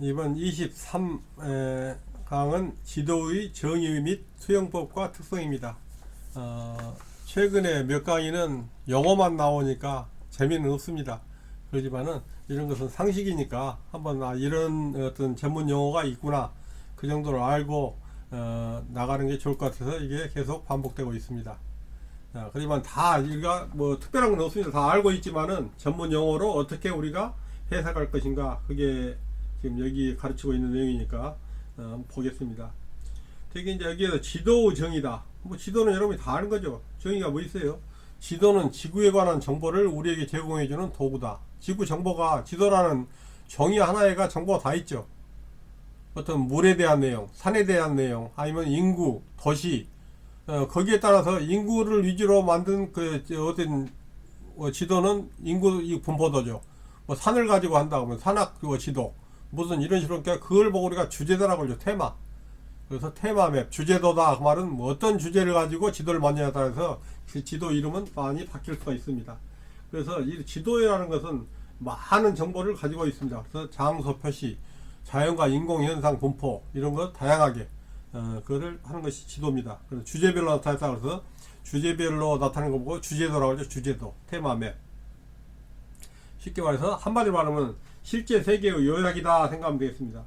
이번 23강은 지도의 정의 및 수용법과 특성입니다. 최근에 몇 강의는 영어만 나오니까 재미는 없습니다. 그렇지만은 이런 것은 상식이니까 한번 이런 어떤 전문 용어가 있구나, 그 정도를 알고 나가는 게 좋을 것 같아서 이게 계속 반복되고 있습니다. 그렇지만 다 우리가 뭐 특별한 건 없습니다. 다 알고 있지만은 전문 용어로 어떻게 우리가 해석할 것인가, 그게 지금 여기 가르치고 있는 내용이니까 한번 보겠습니다. 특히 이제 여기에서 지도의 정의다. 뭐 지도는 여러분이 다 아는 거죠. 정의가 뭐 있어요? 지도는 지구에 관한 정보를 우리에게 제공해주는 도구다. 지구 정보가, 지도라는 종이 하나에가 정보가 다 있죠. 어떤 물에 대한 내용, 산에 대한 내용, 아니면 인구, 도시, 거기에 따라서 인구를 위주로 만든 그 어떤 지도는 인구 분포도죠. 뭐 산을 가지고 한다 그러면 산악 지도, 무슨 이런 식으로, 그러니까 그걸 보고 우리가 주제도라고 그러죠. 테마. 그래서 테마맵, 주제도다 그 말은 뭐 어떤 주제를 가지고 지도를 만드냐에 따라서 그 지도 이름은 많이 바뀔 수가 있습니다. 그래서 이 지도라는 것은 많은 정보를 가지고 있습니다. 그래서 장소 표시, 자연과 인공현상 분포, 이런 거 다양하게 그거를 하는 것이 지도입니다. 그래서 주제별로 나타냈다 그래서 주제별로 나타나는 거 보고 주제도라고 하죠. 주제도, 테마맵. 쉽게 말해서 한마디로 말하면 실제 세계의 요약이다 생각하면 되겠습니다.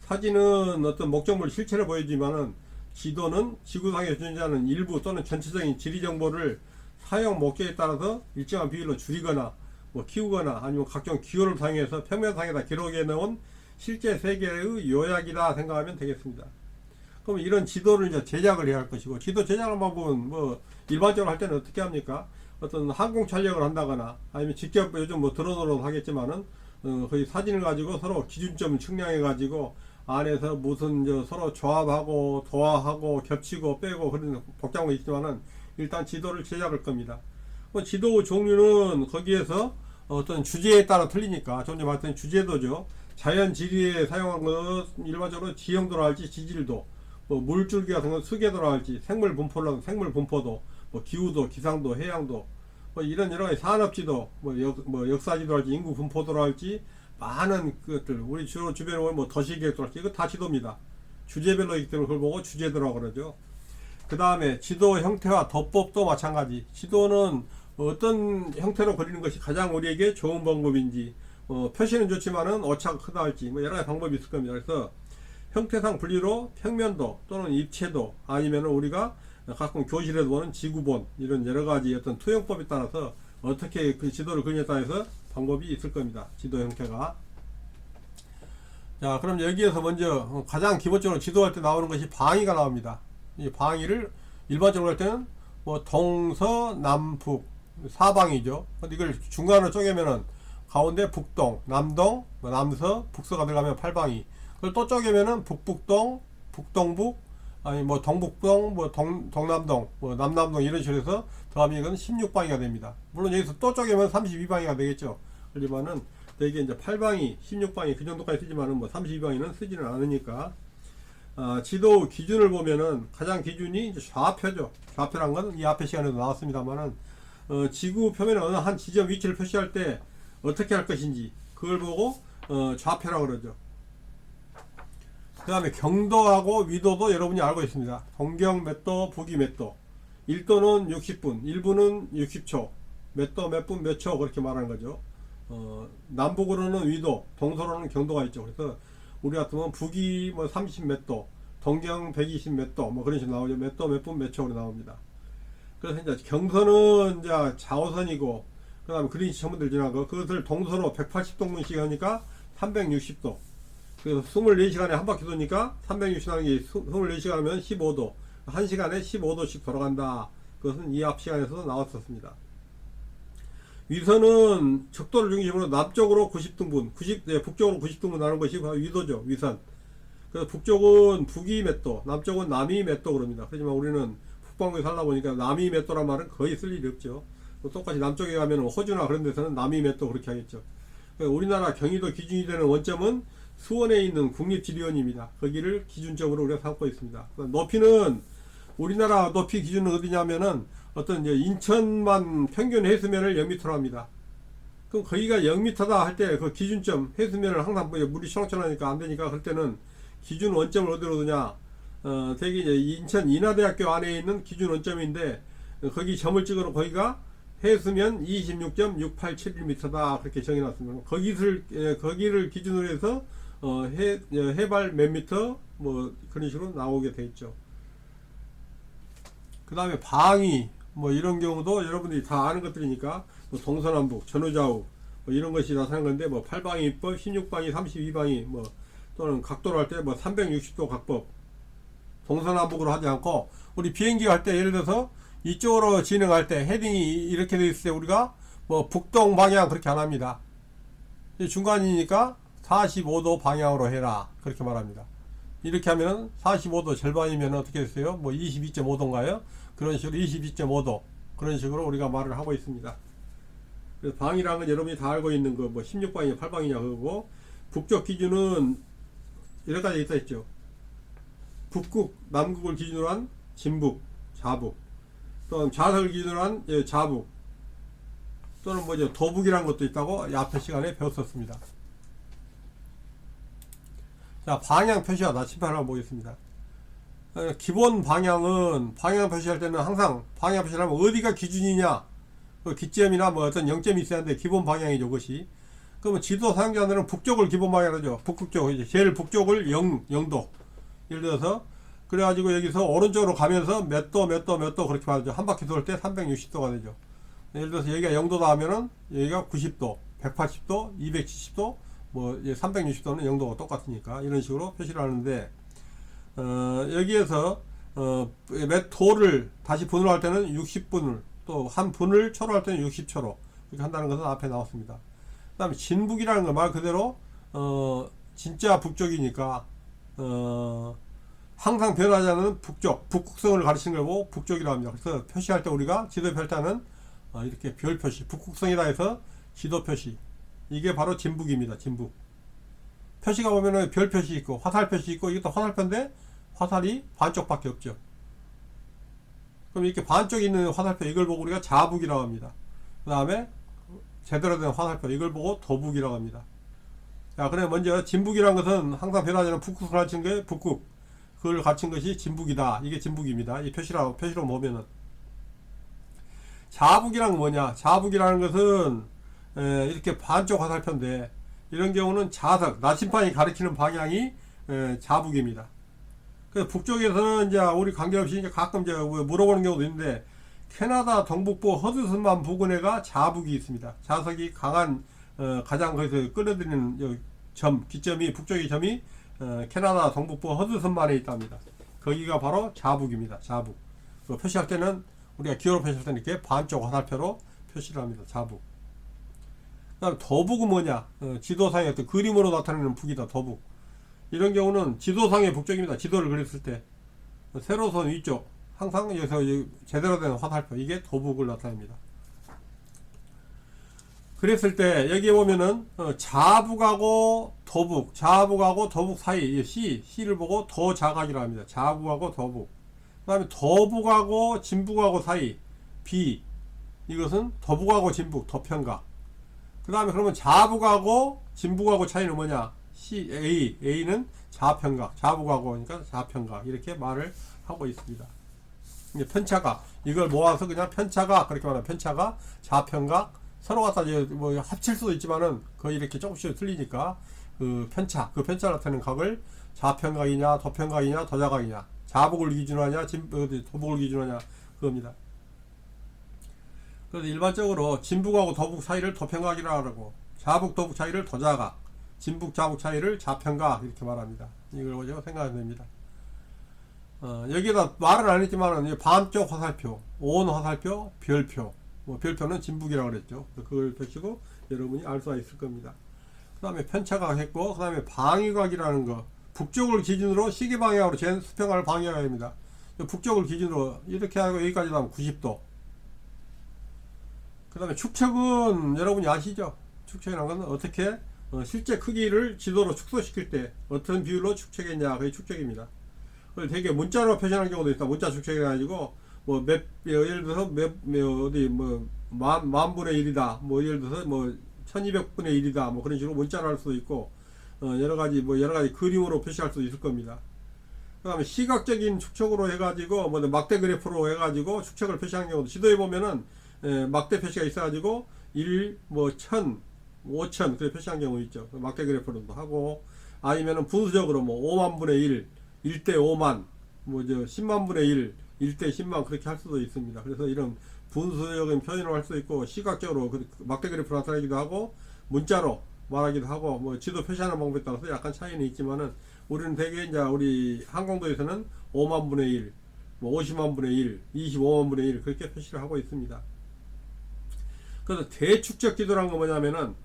사진은 어떤 목적물 실체를 보여주지만은 지도는 지구상에 존재하는 일부 또는 전체적인 지리 정보를 사용 목적에 따라서 일정한 비율로 줄이거나 뭐 키우거나 아니면 각종 기호를 사용해서 평면상에다 기록해 놓은 실제 세계의 요약이다 생각하면 되겠습니다. 그럼 이런 지도를 이제 제작을 해야 할 것이고, 지도 제작하는 방법은 뭐 일반적으로 할 때는 어떻게 합니까? 어떤 항공 촬영을 한다거나 아니면 직접 요즘 뭐 드론으로 하겠지만은 거의 사진을 가지고 서로 기준점을 측량해 가지고 안에서 무슨 서로 조합하고 도화하고 겹치고 빼고 그런 복잡한 거 있지만은 일단 지도를 제작할 겁니다. 지도 종류는 거기에서 어떤 주제에 따라 틀리니까 좀 전에 말했던 주제도죠. 자연 지리에 사용한 것 일반적으로 지형도라 할지 지질도, 뭐 물줄기 같은 건 수계도라 할지 생물 분포라 생물 분포도, 뭐 기후도, 기상도, 해양도, 뭐 이런 여러 가지 산업지도, 뭐 역사지도 할지 인구 분포도라 할지 많은 것들, 우리 주로 주변에 보면 뭐 도시계획도 할지 이거 다 지도입니다. 주제별로이기 때문에 그걸 보고 주제도라고 그러죠. 그 다음에 지도 형태와 도법도 마찬가지. 지도는 어떤 형태로 그리는 것이 가장 우리에게 좋은 방법인지, 표시는 좋지만은 오차가 크다 할지 뭐 여러 가지 방법이 있을 겁니다. 그래서 형태상 분리로 평면도 또는 입체도, 아니면 우리가 가끔 교실에서 보는 지구본, 이런 여러 가지 어떤 투영법에 따라서 어떻게 그 지도를 그리냐에 따라서 방법이 있을 겁니다. 지도 형태가. 자, 그럼 여기에서 먼저 가장 기본적으로 지도할 때 나오는 것이 방위가 나옵니다. 이 방위를 일반적으로 할 때는 뭐 동서남북 사방이죠. 근데 이걸 중간으로 쪼개면은 가운데 북동, 남동, 뭐 남서, 북서가 들어가면 팔방위. 그걸 또 쪼개면은 북북동, 북동북, 아니 뭐 동북동, 뭐 동남동, 뭐 남남동 이런 식으로 해서 더하면 이건 16방위가 됩니다. 물론 여기서 또 쪼개면 32방위가 되겠죠. 그렇지만은 되게 이제 8방위, 16방위 그 정도까지 쓰지만은 뭐 32방위는 쓰지는 않으니까. 지도 기준을 보면은 가장 기준이 이제 좌표죠. 좌표란 건 이 앞에 시간에도 나왔습니다만은 지구 표면에 어느 한 지점 위치를 표시할 때 어떻게 할 것인지 그걸 보고 좌표라고 그러죠. 그 다음에 경도하고 위도도 여러분이 알고 있습니다. 동경 몇 도, 북위 몇 도. 1도는 60분, 1분은 60초, 몇 도, 몇 분, 몇 초 그렇게 말하는 거죠. 남북으로는 위도, 동서로는 경도가 있죠. 그래서 우리 같으면 북위 뭐 30 몇 도, 동경 120 몇 도, 뭐 그런 식으로 나오죠. 몇 도, 몇 분, 몇 초로 나옵니다. 그래서 이제 경서는 이제 좌우선이고, 그 다음에 그린치 천문대를 지나고, 그것을 동서로 180동분씩 하니까 360도. 그래서 24시간에 한 바퀴 도니까 360 하는 게 24시간 하면 15도. 1시간에 15도씩 돌아간다. 그것은 이 앞 시간에서도 나왔었습니다. 위선은 적도를 중심으로 남쪽으로 90등분, 북쪽으로 90등분 나는 것이 바로 위도죠. 위선. 그래서 북쪽은 북위 몇 도, 남쪽은 남위 몇 도 그럽니다. 하지만 우리는 북방구에 살다 보니까 남위 몇 도란 말은 거의 쓸 일이 없죠. 똑같이 남쪽에 가면 호주나 그런 데서는 남위 몇 도 그렇게 하겠죠. 우리나라 경의도 기준이 되는 원점은 수원에 있는 국립지리원입니다. 거기를 기준점으로 우리가 삼고 있습니다. 높이는 우리나라 높이 기준은 어디냐면은 어떤 이제 인천만 평균 해수면을 0m로 합니다. 그럼 거기가 0m다 할 때 그 기준점 해수면을 항상 뭐 물이 초록초록하니까 안 되니까 그럴 때는 기준 원점을 어디로 두냐? 되게 이제 인천 인하대학교 안에 있는 기준 원점인데 거기 점을 찍어서 거기가 해수면 26.687m다 그렇게 정해놨습니다. 거기를 기준으로 해서 해발 몇 미터 뭐 그런 식으로 나오게 돼 있죠. 그 다음에 방위 뭐 이런 경우도 여러분들이 다 아는 것들이니까 뭐 동서남북 전후좌우 뭐 이런 것이 나타난 건데 뭐 8방위법 16방위 32방위 뭐 또는 각도로 할 때 뭐 360도 각법 동서남북으로 하지 않고 우리 비행기 할 때 예를 들어서 이쪽으로 진행할 때 헤딩이 이렇게 돼 있을 때 우리가 뭐 북동 방향 그렇게 안 합니다. 중간이니까 45도 방향으로 해라 그렇게 말합니다. 이렇게 하면 45도 절반이면 어떻게 됐어요? 뭐 22.5도인가요? 그런 식으로 22.5도 그런 식으로 우리가 말을 하고 있습니다. 그래서 방이라는 건 여러분이 다 알고 있는 거 뭐 16방이냐 8방이냐 그거고 북쪽 기준은 여기까지 있다 있죠. 북극 남극을 기준으로 한 진북 자북 또는 자석을 기준으로 한 자북 또는 뭐죠 도북이라는 것도 있다고 앞에 시간에 배웠었습니다. 자, 방향 표시와 나침반을 한번 보겠습니다. 기본 방향은 방향 표시할 때는 항상 방향 표시를 하면 어디가 기준이냐 기점이나 뭐 어떤 0점이 있어야 하는데 기본 방향이죠 그것이. 그러면 지도 사용자들은 북쪽을 기본 방향으로 하죠. 북극 쪽 이제 제일 북쪽을 0도 예를 들어서 그래가지고 여기서 오른쪽으로 가면서 몇 도 그렇게 말하죠. 한 바퀴 돌 때 360도가 되죠. 예를 들어서 여기가 0도다 하면은 여기가 90도 180도 270도 뭐 360도는 0도가 똑같으니까 이런 식으로 표시를 하는데 여기에서 몇 도를 다시 분을 할 때는 60분을 또 한 분을 초로 할 때는 60초로 이렇게 한다는 것은 앞에 나왔습니다. 그 다음에 진북이라는 건 말 그대로 진짜 북쪽이니까 항상 변하지 않는 북쪽 북극성을 가리키는 거고 북쪽이라고 합니다. 그래서 표시할 때 우리가 지도 펼 때는 이렇게 별 표시 북극성이라 해서 지도 표시 이게 바로 진북입니다. 진북 표시가 보면은 별 표시 있고 화살 표시 있고 이것도 화살표인데 화살이 반쪽밖에 없죠. 그럼 이렇게 반쪽 있는 화살표 이걸 보고 우리가 자북이라고 합니다. 그 다음에 제대로 된 화살표 이걸 보고 도북이라고 합니다. 자, 그래 먼저 진북이라는 것은 항상 변하지 않는 북극을 갖춘 게 북극 그걸 갖춘 것이 진북이다. 이게 진북입니다. 이 표시로 보면은 자북이란 뭐냐? 자북이라는 것은 이렇게 반쪽 화살표인데 이런 경우는 자석 나침반이 가리키는 방향이 자북입니다. 그래서 북쪽에서는 이제 우리 관계없이 이제 가끔 이제 물어보는 경우도 있는데 캐나다 동북부 허드슨만 부근에가 자북이 있습니다. 자석이 강한 가장 거기서 끌어들이는 점 기점이 북쪽의 점이 캐나다 동북부 허드슨만에 있답니다. 거기가 바로 자북입니다. 자북. 표시할 때는 우리가 기호로 표시할 때는 이렇게 반쪽 화살표로 표시를 합니다. 자북. 그 다음 도북은 뭐냐? 지도상의 어떤 그림으로 나타내는 북이다. 도북. 이런 경우는 지도상의 북쪽입니다. 지도를 그렸을 때 세로선 위쪽 항상 여기서 제대로 된 화살표 이게 도북을 나타냅니다. 그랬을 때 여기에 보면은 자북하고 도북 사이 C를 보고 도자각이라고 합니다. 자북하고 도북. 그 다음에 도북하고 진북하고 사이 B 이것은 도북하고 진북 도평각. 그 다음에 그러면 자북하고 진북하고 차이는 뭐냐? A는 자평각, 자북하고 그러니까 자평각 이렇게 말을 하고 있습니다. 이제 편차가 이걸 모아서 그냥 편차가 그렇게 말하면 편차가 자평각 서로 갖다 뭐 합칠 수도 있지만은 거의 이렇게 조금씩 틀리니까 그 편차를 나타내는 각을 자평각이냐 도평각이냐 도자각이냐 자북을 기준으로 하냐 도북을 기준으로 하냐 그겁니다. 그래서 일반적으로 진북하고 도북 사이를 도평각이라고 하고 자북 도북 차이를 도자각 진북 자북 차이를 자평각 이렇게 말합니다. 이걸 보시고 생각하면 됩니다. 여기다 말은 안 했지만은 반쪽 화살표, 온 화살표, 별표. 별표는 진북이라고 그랬죠. 그걸 보시고 여러분이 알 수가 있을 겁니다. 그 다음에 편차각 했고, 그 다음에 방위각이라는 거. 북쪽을 기준으로 시계 방향으로 잰 수평각을 방위각입니다. 북쪽을 기준으로 이렇게 하고 여기까지 나오면 90도. 그 다음에 축척은 여러분이 아시죠? 축척이라는 건 어떻게 실제 크기를 지도로 축소시킬 때 어떤 비율로 축척했냐 그게 축척입니다. 되게 문자로 표시하는 경우도 있다. 문자 축척해 가지고 예를 들어서 어디 만 분의 1이다. 뭐 예를 들어서 뭐 1200분의 1이다 뭐 그런 식으로 문자로 할 수도 있고 여러 가지 그림으로 표시할 수도 있을 겁니다. 그 다음에 시각적인 축척으로 해가지고 뭐 막대 그래프로 해가지고 축척을 표시하는 경우도 지도에 보면은 막대 표시가 있어가지고 1, 뭐 1000, 5000 그렇게 표시한 경우 있죠. 막대 그래프로도 하고 아니면은 분수적으로 뭐 5만 분의 1, 1대 5만, 뭐 10만 분의 1, 1대 10만 그렇게 할 수도 있습니다. 그래서 이런 분수적인 표현을 할 수 있고 시각적으로 막대 그래프로 나타내기도 하고 문자로 말하기도 하고 뭐 지도 표시하는 방법에 따라서 약간 차이는 있지만은 우리는 대개 이제 우리 항공도에서는 5만 분의 1, 뭐 50만 분의 1, 25만 분의 1 그렇게 표시를 하고 있습니다. 그래서 대축적 지도라는 건 뭐냐면은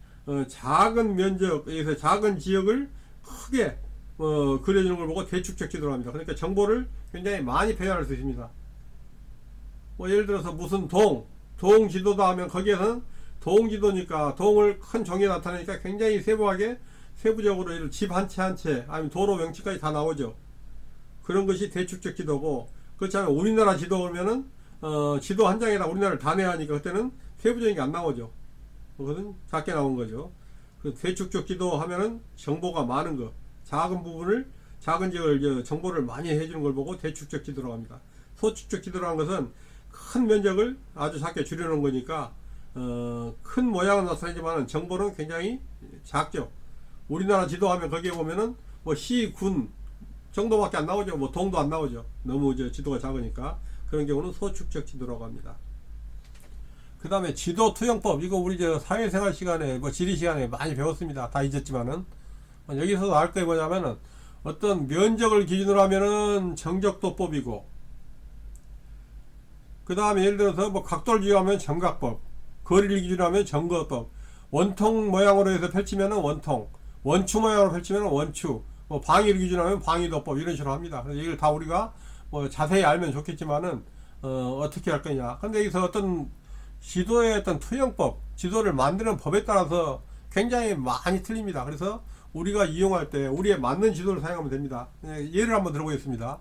작은 면적에서 작은 지역을 크게 그려주는 걸 보고 대축적 지도를 합니다. 그러니까 정보를 굉장히 많이 표현할 수 있습니다. 뭐 예를 들어서 무슨 동 지도다 하면 거기에서는 동 지도니까 동을 큰 종이에 나타내니까 굉장히 세부적으로 집 한 채 한 채 아니면 도로 명칭까지 다 나오죠. 그런 것이 대축적 지도고 그렇지 않으면 우리나라 지도 보면은 지도 한 장에다 우리나라를 다 내야 하니까 그때는 세부적인 게 안 나오죠. 그것은 작게 나온 거죠. 그 대축적 지도 하면은 정보가 많은 거 작은 부분을 작은 지역을 정보를 많이 해주는 걸 보고 대축적 지도라고 합니다. 소축적 지도라는 것은 큰 면적을 아주 작게 줄여놓은 거니까 큰 모양은 나타나지만 정보는 굉장히 작죠. 우리나라 지도 하면 거기에 보면은 뭐 시, 군 정도밖에 안 나오죠. 뭐 동도 안 나오죠. 너무 지도가 작으니까. 그런 경우는 소축적 지도라고 합니다. 그 다음에 지도 투영법, 이거 우리 사회생활 시간에 뭐 지리 시간에 많이 배웠습니다. 다 잊었지만은 여기서 나올 게 뭐냐면은 어떤 면적을 기준으로 하면은 정적도법이고 그 다음에 예를 들어서 뭐 각도를 기준하면 정각법, 거리를 기준으로 하면 정거법, 원통 모양으로 해서 펼치면은 원통, 원추 모양으로 펼치면은 원추, 뭐 방위를 기준하면 방위도법 이런 식으로 합니다. 그래서 이걸 다 우리가 뭐 자세히 알면 좋겠지만은 어떻게 할 거냐. 근데 여기서 어떤 지도의 어떤 투영법, 지도를 만드는 법에 따라서 굉장히 많이 틀립니다. 그래서 우리가 이용할 때 우리에 맞는 지도를 사용하면 됩니다. 예를 한번 들어보겠습니다.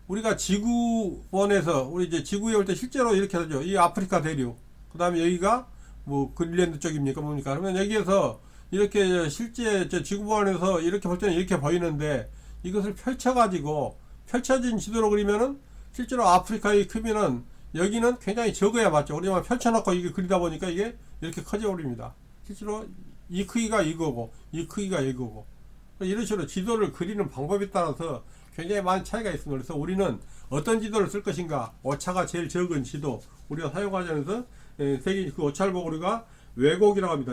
우리가 지구본에서 우리 이제 지구에 올 때 실제로 이렇게 하죠. 이 아프리카 대륙, 그 다음에 여기가 뭐 그린랜드 쪽입니까 뭡니까? 그러면 여기에서 이렇게 실제 지구본에서 이렇게 볼 때는 이렇게 보이는데 이것을 펼쳐가지고 펼쳐진 지도로 그리면은 실제로 아프리카의 크기는 여기는 굉장히 적어야 맞죠. 우리만 펼쳐놓고 이게 그리다 보니까 이게 이렇게 커져 버립니다. 실제로 이 크기가 이거고 이 크기가 이거고 이런 식으로 지도를 그리는 방법에 따라서 굉장히 많은 차이가 있습니다. 그래서 우리는 어떤 지도를 쓸 것인가, 오차가 제일 적은 지도 우리가 사용하지 않아서 세계 그 오차를 보고 우리가 왜곡이라고 합니다.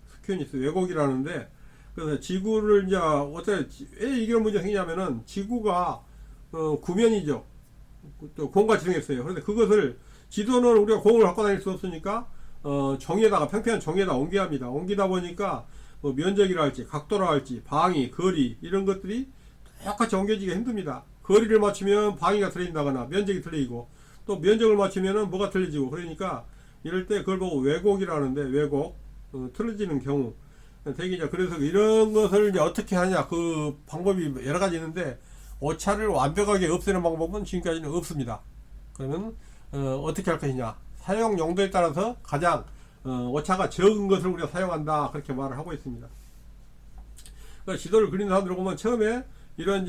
스큐니스 왜곡이라는데 그래서 지구를 이제 어떻게 왜 이런 문제가 생기냐면은 지구가 구면이죠. 또 공과 지정했어요. 그런데 그것을 지도는 우리가 공을 갖고 다닐 수 없으니까 종이에다가 평평한 종이에다 옮겨야 합니다. 옮기다 보니까 뭐 면적이라 할지 각도라 할지 방위, 거리 이런 것들이 똑같이 옮겨지기가 힘듭니다. 거리를 맞추면 방위가 틀린다거나 면적이 틀리고 또 면적을 맞추면 뭐가 틀려지고 그러니까 이럴 때 그걸 보고 왜곡이라는데 왜곡 틀어지는 경우 되게 이제 그래서 이런 것을 이제 어떻게 하냐 그 방법이 여러 가지 있는데 오차를 완벽하게 없애는 방법은 지금까지는 없습니다. 그러면 어떻게 할 것이냐 사용 용도에 따라서 가장 오차가 적은 것을 우리가 사용한다 그렇게 말을 하고 있습니다. 그러니까 지도를 그리는 사람들 보면 처음에 이런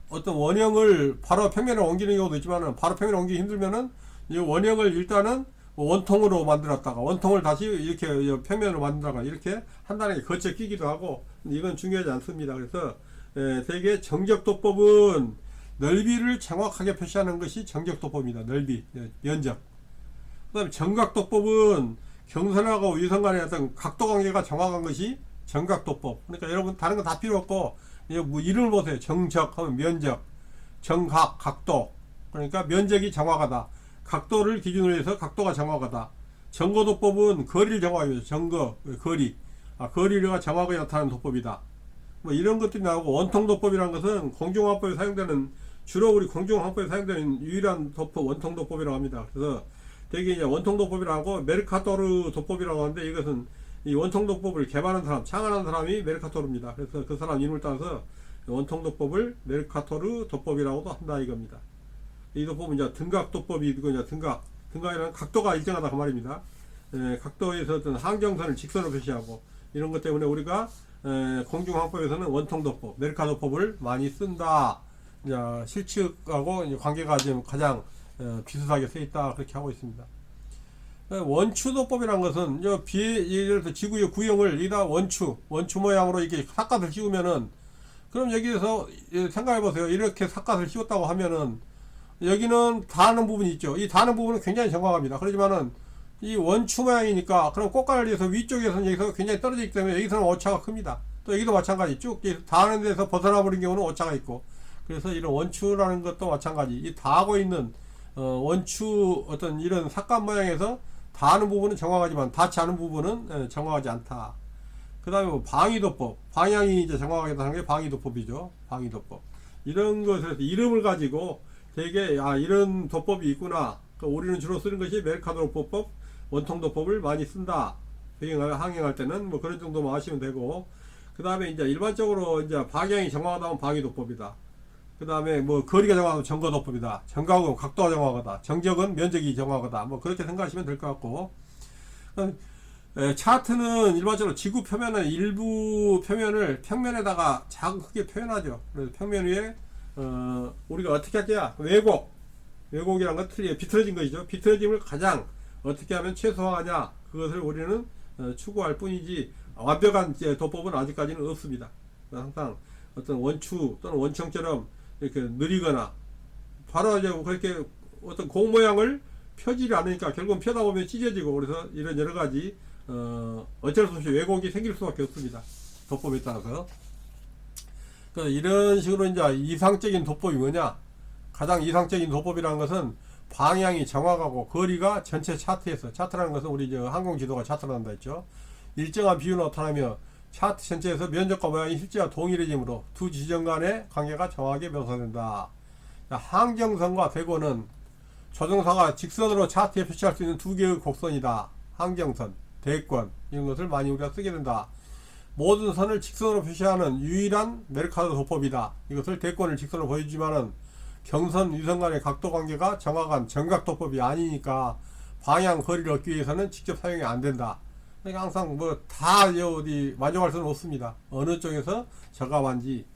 어떤 원형을 바로 평면에 옮기는 경우도 있지만 바로 평면에 옮기기 힘들면은 이 원형을 일단은 원통으로 만들었다가 원통을 다시 이렇게 평면으로 만들다가 이렇게 한 단계 거쳐 끼기도 하고 이건 중요하지 않습니다. 그래서 대개 정적도법은 넓이를 정확하게 표시하는 것이 정적도법입니다. 넓이, 면적. 그 다음에 정각도법은 경선하고 위성 간의 어떤 각도 관계가 정확한 것이 정각도법. 그러니까 여러분 다른 건 다 필요 없고 뭐 이름을 보세요. 정적 하면 면적, 정각, 각도. 그러니까 면적이 정확하다. 각도를 기준으로 해서 각도가 정확하다. 정거도법은 거리를 정확하게 정거, 거리. 거리가 정확하게 나타나는 도법이다. 뭐 이런 것들이 나오고 원통도법이라는 것은 공중항법에 사용되는 주로 우리 공중항법에 사용되는 유일한 도법 원통도법이라고 합니다. 그래서 되게 이제 원통도법이라고 메르카토르 도법이라고 하는데 이것은 이 원통도법을 개발한 사람, 창안한 사람이 메르카토르입니다. 그래서 그 사람 이름을 따서 원통도법을 메르카토르 도법이라고도 한다 이겁니다. 이 도법은 이제 등각도법이고 이제 등각이라는 각도가 일정하다 그 말입니다. 각도에서 어떤 항정선을 직선으로 표시하고 이런 것 때문에 우리가 공중항법에서는 원통도법, 메르카도법을 많이 쓴다. 이제 실측하고 이제 관계가 지금 가장 비슷하게 써 있다 그렇게 하고 있습니다. 원추도법이란 것은 예를 들어 지구의 구형을 여기다 원추 모양으로 이렇게 삿갓을 씌우면은 그럼 여기에서 생각해 보세요. 이렇게 삿갓을 씌웠다고 하면은 여기는 닿는 부분이 있죠. 이 닿는 부분은 굉장히 정확합니다. 그렇지만은 이 원추 모양이니까 그럼 꽃갈리에서 위쪽에서는 여기서 굉장히 떨어져 있기 때문에 여기서는 오차가 큽니다. 또 여기도 마찬가지 쭉 닿는 데서 벗어나 버린 경우는 오차가 있고 그래서 이런 원추라는 것도 마찬가지 이 닿고 있는 원추 어떤 이런 삿갓 모양에서 닿는 부분은 정확하지만 닿지 않은 부분은 정확하지 않다. 그 다음에 뭐 방위도법, 방향이 이제 정확하게 하는 게 방위도법이죠. 방위도법. 이런 것에서 이름을 가지고 되게 이런 도법이 있구나. 우리는 주로 쓰는 것이 메르카도법, 원통도법을 많이 쓴다. 항행할 때는 뭐 그런 정도만 아시면 되고, 그 다음에 이제 일반적으로 이제 방향이 정확하다면 방위도법이다. 그 다음에 뭐 거리가 정확하면 정거도법이다. 정각은 각도가 정확하다. 정적은 면적이 정확하다. 뭐 그렇게 생각하시면 될 것 같고, 차트는 일반적으로 지구 표면의 일부 표면을 평면에다가 크게 표현하죠. 그래서 평면 위에 우리가 어떻게 할게야? 왜곡이란 건 비틀어진 것이죠. 비틀어짐을 가장 어떻게 하면 최소화하냐, 그것을 우리는 추구할 뿐이지 완벽한 도법은 아직까지는 없습니다. 항상 어떤 원추 또는 원청처럼 이렇게 느리거나 바로 이제 그렇게 어떤 공 모양을 펴지를 않으니까 결국은 펴다 보면 찢어지고, 그래서 이런 여러 가지 어쩔 수 없이 왜곡이 생길 수밖에 없습니다. 도법에 따라서. 이런 식으로 이제 이상적인 도법이 뭐냐? 가장 이상적인 도법이라는 것은 방향이 정확하고 거리가 전체 차트라는 것은 우리 항공 지도가 차트를 한다 했죠. 일정한 비율로 나타나며 차트 전체에서 면적과 모양이 실제와 동일해지므로 두 지점 간의 관계가 정확하게 묘사된다. 항정선과 대권은 조종사가 직선으로 차트에 표시할 수 있는 두 개의 곡선이다. 항정선, 대권, 이런 것을 많이 우리가 쓰게 된다. 모든 선을 직선으로 표시하는 유일한 메르카도 도법이다. 이것을 대권을 직선으로 보여주지만은 경선, 위성 간의 각도 관계가 정확한 정각도법이 아니니까 방향, 거리를 얻기 위해서는 직접 사용이 안 된다. 그러니까 항상 다 어디 만족할 수는 없습니다. 어느 쪽에서 저감한지.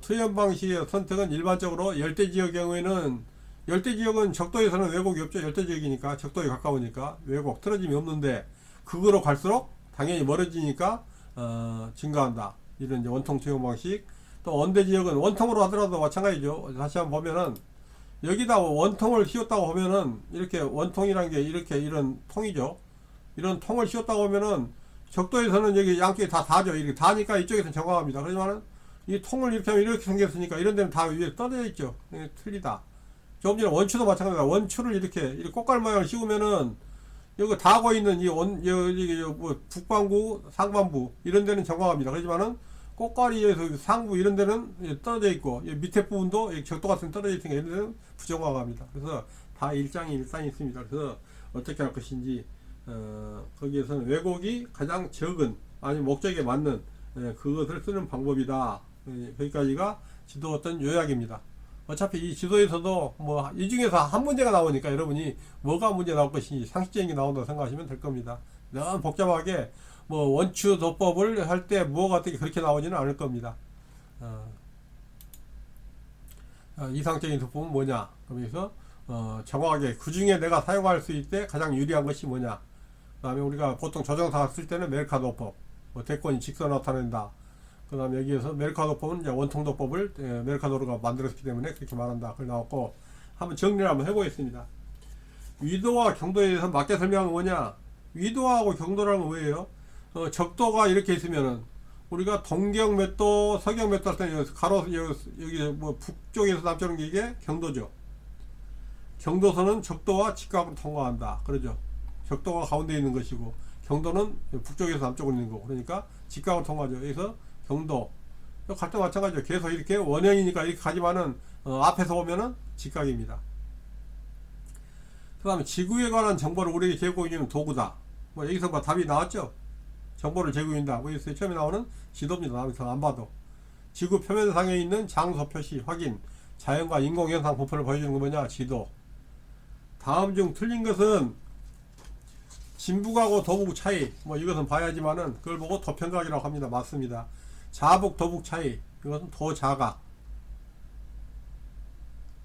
투영 방식의 선택은 일반적으로 열대지역 경우에는, 열대지역은 적도에서는 왜곡이 없죠. 열대지역이니까, 적도에 가까우니까 왜곡, 틀어짐이 없는데 극으로 갈수록 당연히 멀어지니까 증가한다. 이런 이제 원통 투영 방식. 또 원대지역은 원통으로 하더라도 마찬가지죠. 다시 한번 보면은 여기다 원통을 씌웠다고 보면은 이렇게 원통이라는 게 이렇게 이런 통이죠. 이런 통을 씌웠다고 보면은 적도에서는 여기 양쪽에 다 닿죠. 이렇게 닿으니까 이쪽에서는 정확합니다. 그렇지만은 이 통을 이렇게 하면 이렇게 생겼으니까 이런 데는 다 위에 떠져 있죠. 틀리다. 조금 전에 원추도 마찬가지다. 원추를 이렇게 꽃갈 모양을 씌우면은 여기 닿고 있는 여기 북반구, 상반부 이런 데는 정확합니다. 그렇지만은 꽃가리에서 상부 이런 데는 떨어져 있고 밑에 부분도 적도 같은 떨어져 있으니까 이런 데는 부정확합니다. 그래서 다 일장이 있습니다. 그래서 어떻게 할 것인지 거기에서는 왜곡이 가장 적은 아니면 목적에 맞는 그것을 쓰는 방법이다. 거기까지가 지도 어떤 요약입니다. 어차피 이 지도에서도 뭐 이 중에서 한 문제가 나오니까 여러분이 뭐가 문제 나올 것인지 상식적인 게 나온다고 생각하시면 될 겁니다. 너무 복잡하게 뭐 원추 도법을 할 때 뭐가 어떻게 그렇게 나오지는 않을 겁니다. 이상적인 도법은 뭐냐? 그래서 정확하게 그 중에 내가 사용할 수 있을 때 가장 유리한 것이 뭐냐? 그 다음에 우리가 보통 조정사가 쓸 때는 메르카도법, 대권이 직선 나타낸다. 그 다음에 여기에서 메르카도법은 이제 원통도법을 메르카도르가 만들었기 때문에 그렇게 말한다. 그걸 나왔고, 한번 정리를 한번 해보겠습니다. 위도와 경도에 대해서 맞게 설명한 뭐냐? 위도하고 경도라는 건 뭐예요? 적도가 이렇게 있으면은 우리가 동경 몇 도, 서경 몇 도 할 때는 가로 여기 뭐 북쪽에서 남쪽으로 이게 경도죠. 경도선은 적도와 직각으로 통과한다. 그러죠. 적도가 가운데 있는 것이고 경도는 북쪽에서 남쪽으로 있는 거고, 그러니까 직각으로 통과하죠. 여기서 경도 갈 때 마찬가지죠. 계속 이렇게 원형이니까 이렇게 가지만은 앞에서 보면은 직각입니다. 그 다음에 지구에 관한 정보를 우리에게 제공해주는 도구다. 뭐 여기서 뭐 답이 나왔죠. 정보를 제공한다. 뭐 여기서 처음에 나오는 지도입니다. 나와서 안 봐도 지구 표면상에 있는 장소 표시 확인, 자연과 인공현상 부분을 보여주는 거 뭐냐? 지도. 다음 중 틀린 것은 진북하고 도북 차이, 뭐 이것은 봐야지만은 그걸 보고 도평각이라고 합니다. 맞습니다. 자북 도북 차이, 이것은 도자각.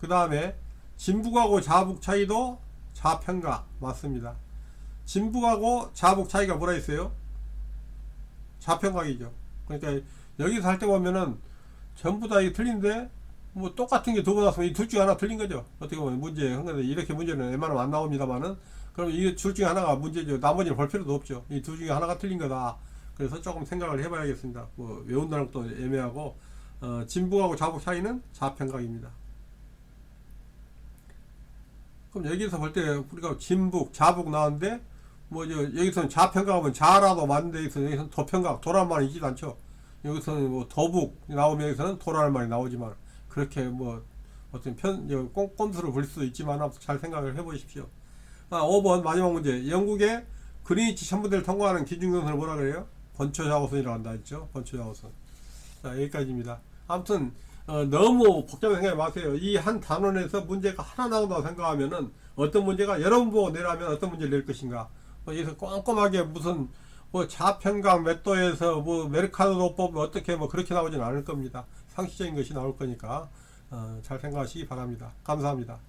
그 다음에 진북하고 자북 차이도 자평각. 맞습니다. 진북하고 자북 차이가 뭐라 했어요? 자평각이죠. 그러니까 여기서 할 때 보면은 전부 다 이게 틀린데 뭐 똑같은 게 두 번 나왔으면 이 둘 중에 하나 틀린 거죠. 어떻게 보면 문제 한 건데, 이렇게 문제는 웬만하면 안 나옵니다만은, 그럼 이 둘 중에 하나가 문제죠. 나머지는 볼 필요도 없죠. 이 둘 중에 하나가 틀린 거다. 그래서 조금 생각을 해봐야겠습니다. 뭐 외운다는 것도 애매하고, 진북하고 자북 차이는 자평각입니다. 그럼 여기서 볼 때 우리가 진북, 자북 나왔는데, 뭐 여기서는 자평각하면 자라도 맞는데, 여기서는 도평각, 도란 말이 있지도 않죠. 여기서는 뭐 도북 나오면 여기서는 도라는 말이 나오지만, 그렇게 뭐 어떤 꼼수를 부릴 수도 있지만 잘 생각을 해보십시오. 5번 마지막 문제. 영국의 그리니치 천문대를 통과하는 기준경선을 뭐라 그래요? 번초자고선이라고 한다 했죠. 번초자고선. 자, 여기까지입니다. 아무튼 너무 복잡하게 생각하지 마세요. 이 한 단원에서 문제가 하나 나온다고 생각하면은, 어떤 문제가 여러분 보고 내라면 어떤 문제를 낼 것인가, 여기서 꼼꼼하게 무슨 뭐 자평각 몇 도에서 뭐 메르카토법 어떻게 뭐 그렇게 나오진 않을 겁니다. 상식적인 것이 나올 거니까 잘 생각하시기 바랍니다. 감사합니다.